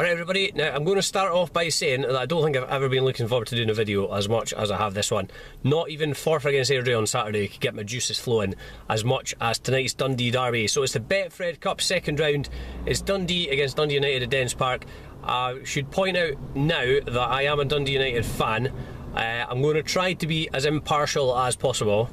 Alright everybody, now I'm going to start off by saying that I don't think I've ever been looking forward to doing a video as much as I have this one. Not even Forfar against Airdrie on Saturday could get my juices flowing as much as tonight's Dundee Derby. So it's the Betfred Cup second round. It's Dundee against Dundee United at Dens Park. I should point out now that I am a Dundee United fan. I'm going to try to be as impartial as possible,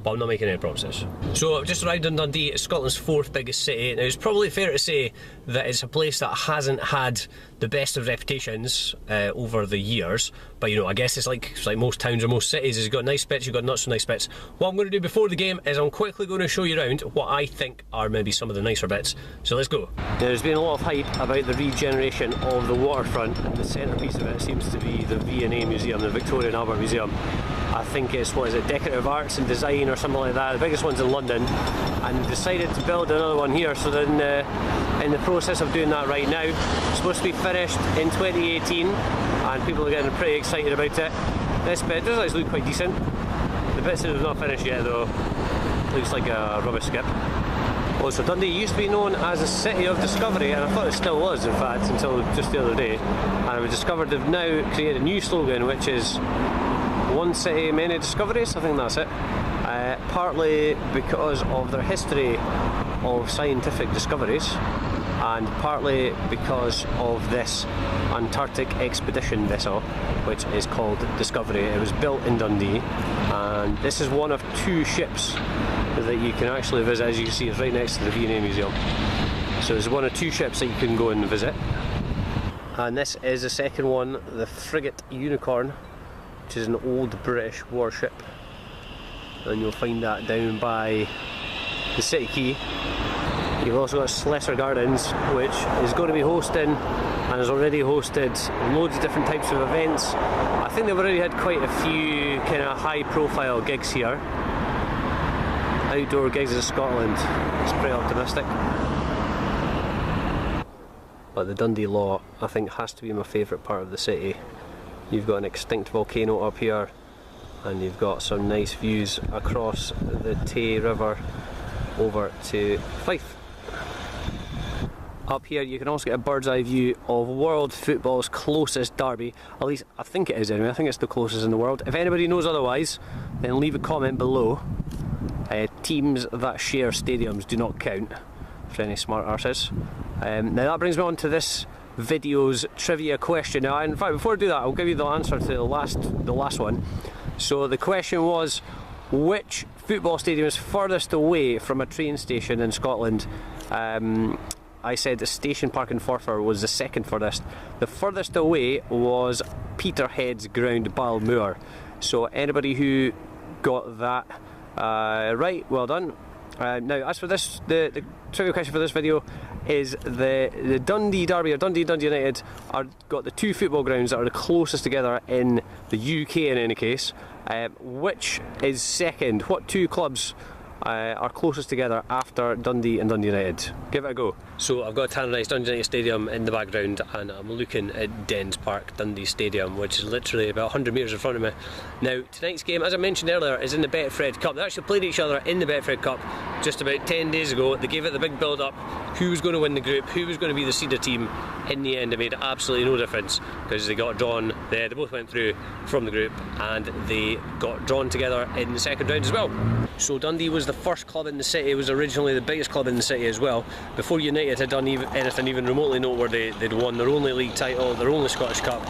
but I'm not making any promises. So I've just arrived in Dundee. It's Scotland's fourth biggest city. Now it's probably fair to say that it's a place that hasn't had the best of reputations over the years, but you know, I guess it's like most towns or most cities. It's got nice bits, you've got not so nice bits. What I'm going to do before the game is I'm quickly going to show you around what I think are maybe some of the nicer bits. So let's go. There's been a lot of hype about the regeneration of the waterfront, and the centrepiece of it seems to be the V&A Museum, the Victoria and Albert Museum. I think it's, what is it, Decorative Arts and Design or something like that, the biggest one's in London, and decided to build another one here. So then in the process of doing that right now. It's supposed to be finished in 2018 and people are getting pretty excited about it. This bit does actually look quite decent. The bits that have not finished yet though, looks like a rubbish skip. Oh, so Dundee used to be known as a city of discovery, and I thought it still was in fact until just the other day, and we discovered they've now created a new slogan which is "One City, Many Discoveries." I think that's it. Partly because of their history of scientific discoveries, and partly because of this Antarctic expedition vessel which is called Discovery. It was built in Dundee, and this is one of two ships that you can actually visit. As you can see, it's right next to the V&A Museum. So it's one of two ships that you can go and visit, and this is the second one, the frigate Unicorn, which is an old British warship, and you'll find that down by the City Quay. You've also got Slessor Gardens, which is going to be hosting and has already hosted loads of different types of events. I think they've already had quite a few kind of high profile gigs here. Outdoor gigs in Scotland, it's pretty optimistic. But the Dundee Law, I think, has to be my favourite part of the city. You've got an extinct volcano up here, and you've got some nice views across the Tay River over to Fife. Up here you can also get a bird's eye view of world football's closest derby. At least I think it is anyway. I think it's the closest in the world. If anybody knows otherwise, then leave a comment below. Teams that share stadiums do not count, for any smart arses. Now that brings me on to this video's trivia question. Now, in fact, before I do that, I'll give you the answer to the last one. So the question was, which football stadium is furthest away from a train station in Scotland? I said the Station Park in Forfar was the second furthest. The furthest away was Peterhead's ground, Balmoor. So anybody who got that right, well done. Now, as for this, the trivia question for this video is the Dundee Derby, or Dundee and Dundee United, got the two football grounds that are the closest together in the UK in any case. Which is second? What two clubs are closest together after Dundee and Dundee United? Give it a go. So I've got a Tannerised Dundee United Stadium in the background, and I'm looking at Dens Park, Dundee Stadium, which is literally about 100 metres in front of me. Now, tonight's game, as I mentioned earlier, is in the Betfred Cup. They actually played each other in the Betfred Cup just about 10 days ago. They gave it the big build up, who was going to win the group, who was going to be the seeded team. In the end, it made absolutely no difference, because they got drawn, they both went through from the group, and they got drawn together in the second round as well. So Dundee was the first club in the city, was originally the biggest club in the city as well. Before United had done anything even remotely noteworthy, they'd won their only league title, their only Scottish Cup,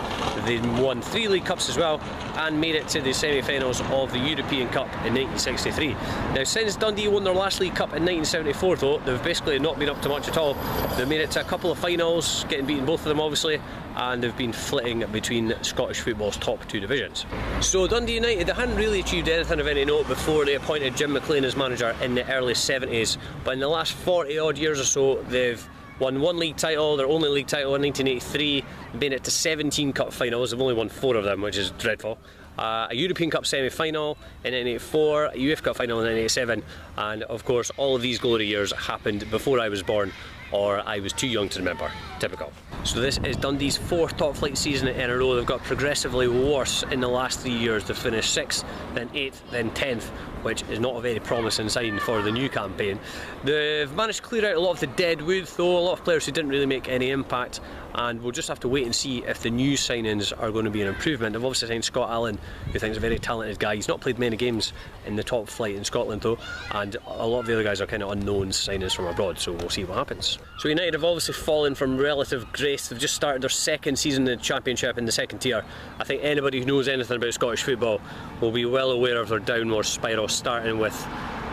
they'd won 3 League Cups as well, and made it to the semi-finals of the European Cup in 1963. Now, since Dundee won their last League Cup in 1974 though, they've basically not been up to much at all. They've made it to a couple of finals, getting beaten both of them obviously, and they've been flitting between Scottish football's top 2 divisions. So Dundee United, they hadn't really achieved anything of any note before they appointed Jim McLean as manager in the early 70s, but in the last 40 odd years or so they've won 1 league title, their only league title in 1983, made it to 17 cup finals. They've only won 4 of them, which is dreadful. A European Cup semi-final in 1984, a UEFA Cup final in 1987, and of course all of these glory years happened before I was born, or I was too young to remember. Typical. So this is Dundee's 4th top flight season in a row. They've got progressively worse in the last 3 years. They've finished 6th, then 8th, then 10th, which is not a very promising sign for the new campaign. They've managed to clear out a lot of the dead wood though, a lot of players who didn't really make any impact, and we'll just have to wait and see if the new signings are going to be an improvement. They've obviously signed Scott Allen, who I think is a very talented guy. He's not played many games in the top flight in Scotland though, and a lot of the other guys are kind of unknown signings from abroad, so we'll see what happens. So United have obviously fallen from relative grace. They've just started their 2nd season in the Championship in the 2nd tier. I think anybody who knows anything about Scottish football will be well aware of their downward spiral, starting with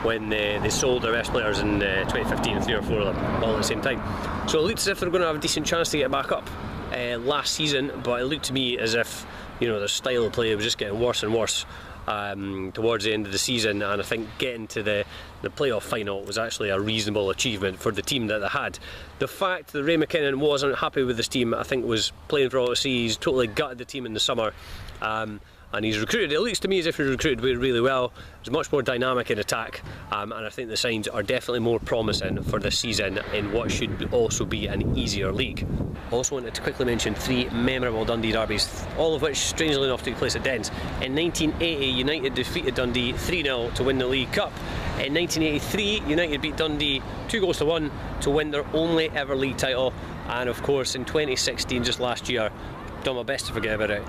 when they sold their best players in 2015, 3 or 4 of them all at the same time. So it looks as if they're going to have a decent chance to get back up last season, but it looked to me as if, you know, their style of play was just getting worse and worse towards the end of the season, and I think getting to the playoff final was actually a reasonable achievement for the team that they had. The fact that Ray McKinnon wasn't happy with this team, I think, was plain for all to see. He's totally gutted the team in the summer. And he's recruited, it looks to me as if he's recruited really well. He's much more dynamic in attack, and I think the signs are definitely more promising for this season in what should also be an easier league. Also wanted to quickly mention 3 memorable Dundee derbies, all of which strangely enough took place at Dens. In 1980, United defeated Dundee 3-0 to win the League Cup. In 1983, United beat Dundee 2-1 to win their only ever league title. And of course in 2016, just last year, done my best to forget about it,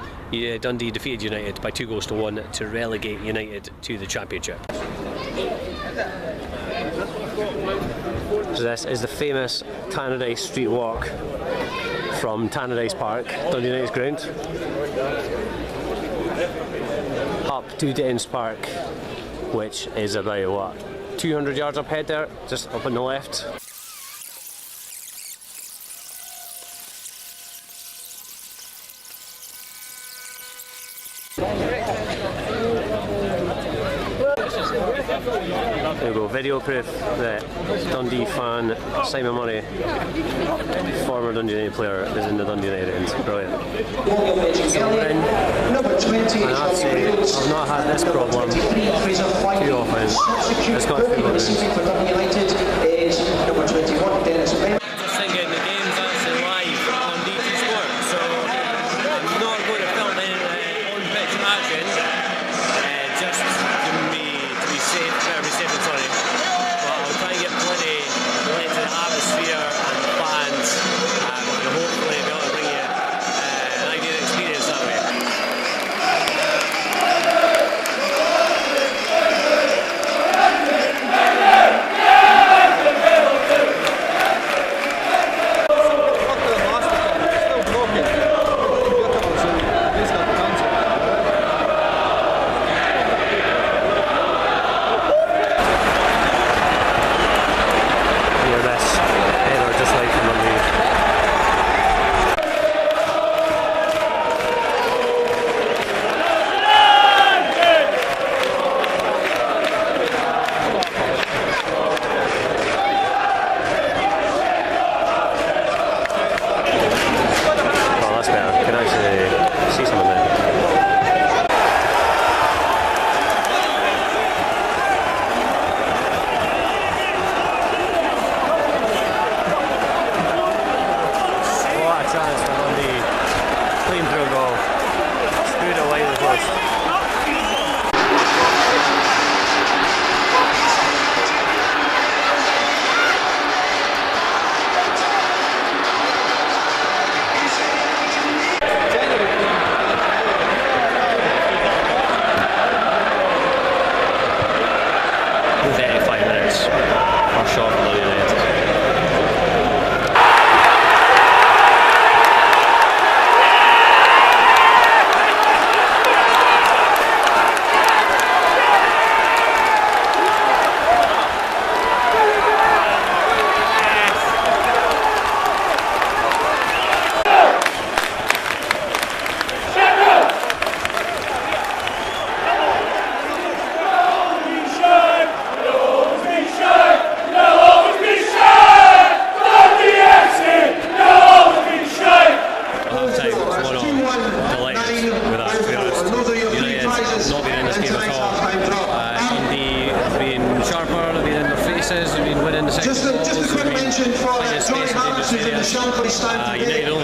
Dundee defeated United by 2-1 to relegate United to the Championship. So this is the famous Tannadice Street Walk from Tannadice Park, Dundee United's ground, up to Dens Park, which is about, what, 200 yards up ahead there, just up on the left. There we go, video proof that Dundee fan Simon Murray, former Dundee United player, is in the Dundee United end. Brilliant. So we're in, and I have to say, I've not had this problem too often. It's got a few more rooms. Thinking the game's actually live on DT Sport, so I'm not going to film any on-pitch action. Just to be safe, better be safe than sorry. But I'll try and get plenty related to the atmosphere and the fans, and hopefully be able to bring you an ideal experience that way.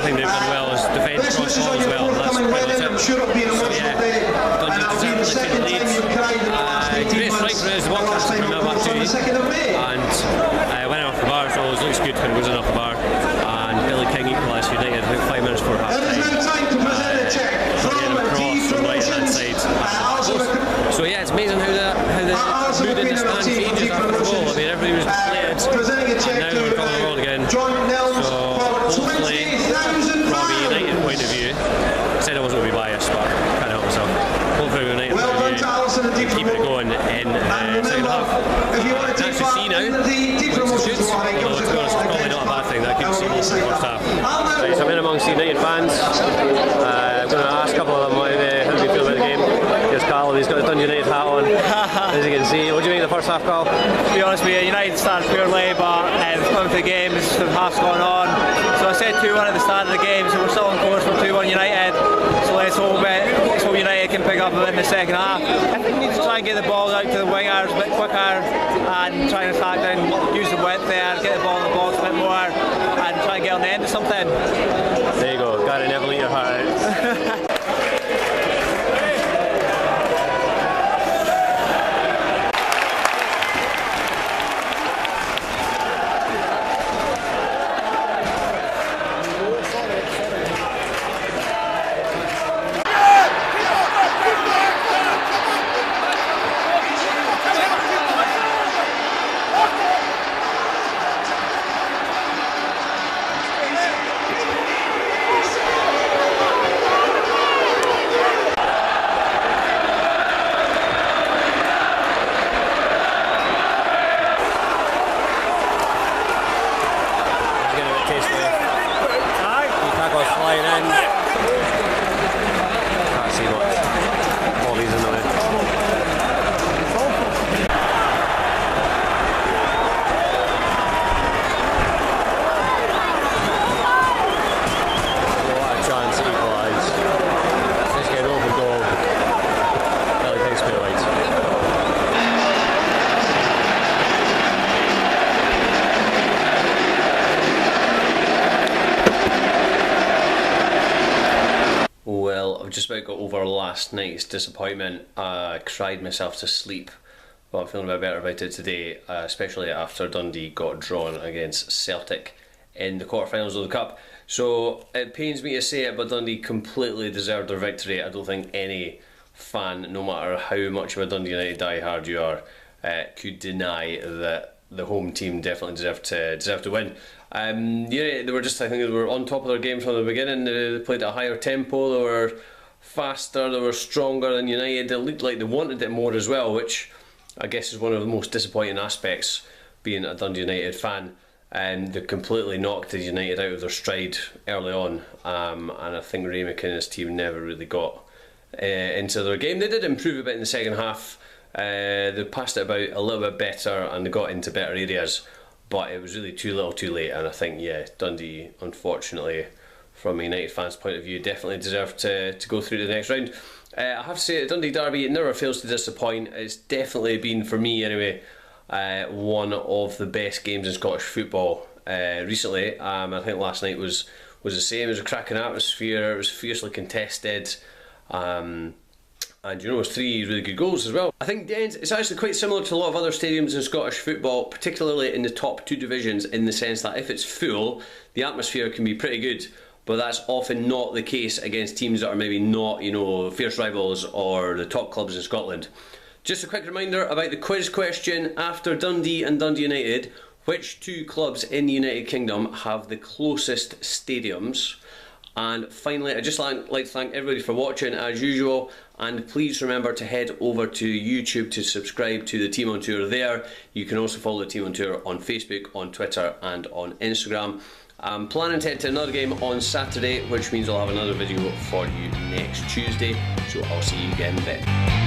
thing they've done well is defend cross ball as well. That's pretty much it. So yeah, Dundee deserve to take the lead. Great strike for us, what can bring that back to you. And went off the bar, so it looks good when it goes in off the bar. And Billy King equalised for United about 5 minutes before half time. From right hand side. So yeah, it's amazing how the mood in the stand changes after the goal. I mean, everybody was deflated, and now we're coming on again. So hopefully, from a United point of view, I said I wasn't going to be biased, but I can't help myself. Hopefully, from a United point of view, keep it going in the second half. It's actually see now, which is good. Although to be honest, it's probably not a bad thing that I couldn't see most of the first half. Right, so I'm in amongst United fans. I'm going to ask a couple of them how do you feel about the game. Here's Carl, he's got his Dundee United hat on, as you can see. What do you think of the first half, Carl? To be honest with you, United started poorly, but coming to the game, the half's gone on. So I said 2-1 at the start of the game, so we're still on course for 2-1 United. So let's hope United can pick up in the second half. I think we need to try and get the ball out to the wingers a bit quicker and try and attack down, use the width there, get the ball in the box a bit more and try and get on the end of something. There you go, Gary, never leave your heart out. I've just about got over last night's disappointment. I cried myself to sleep, but I'm feeling a bit better about it today, especially after Dundee got drawn against Celtic in the quarterfinals of the Cup. So it pains me to say it, but Dundee completely deserved their victory. I don't think any fan, no matter how much of a Dundee United diehard you are, could deny that the home team definitely deserved to win. Yeah, they were just, I think they were on top of their game from the beginning. They played at a higher tempo, they were faster, they were stronger than United. They looked like they wanted it more as well, which I guess is one of the most disappointing aspects being a Dundee United fan. And they completely knocked the United out of their stride early on, and I think Ray McKinnon's team never really got into their game. They did improve a bit in the second half. They passed it about a little bit better and they got into better areas, but it was really too little too late. And I think, yeah, Dundee, unfortunately, from a United fans' point of view, definitely deserved to go through to the next round. I have to say, the Dundee Derby, it never fails to disappoint. It's definitely been, for me anyway, one of the best games in Scottish football recently. I think last night was the same. It was a cracking atmosphere, it was fiercely contested, and you know, it was 3 really good goals as well. I think it's actually quite similar to a lot of other stadiums in Scottish football, particularly in the top 2 divisions, in the sense that if it's full, the atmosphere can be pretty good, but that's often not the case against teams that are maybe not, you know, fierce rivals or the top clubs in Scotland. Just a quick reminder about the quiz question. After Dundee and Dundee United, which 2 clubs in the United Kingdom have the closest stadiums? And finally, I'd just like to thank everybody for watching as usual, and please remember to head over to YouTube to subscribe to the Team on Tour there. You can also follow the Team on Tour on Facebook, on Twitter and on Instagram. I'm planning to head to another game on Saturday, which means I'll have another video for you next Tuesday, so I'll see you again then.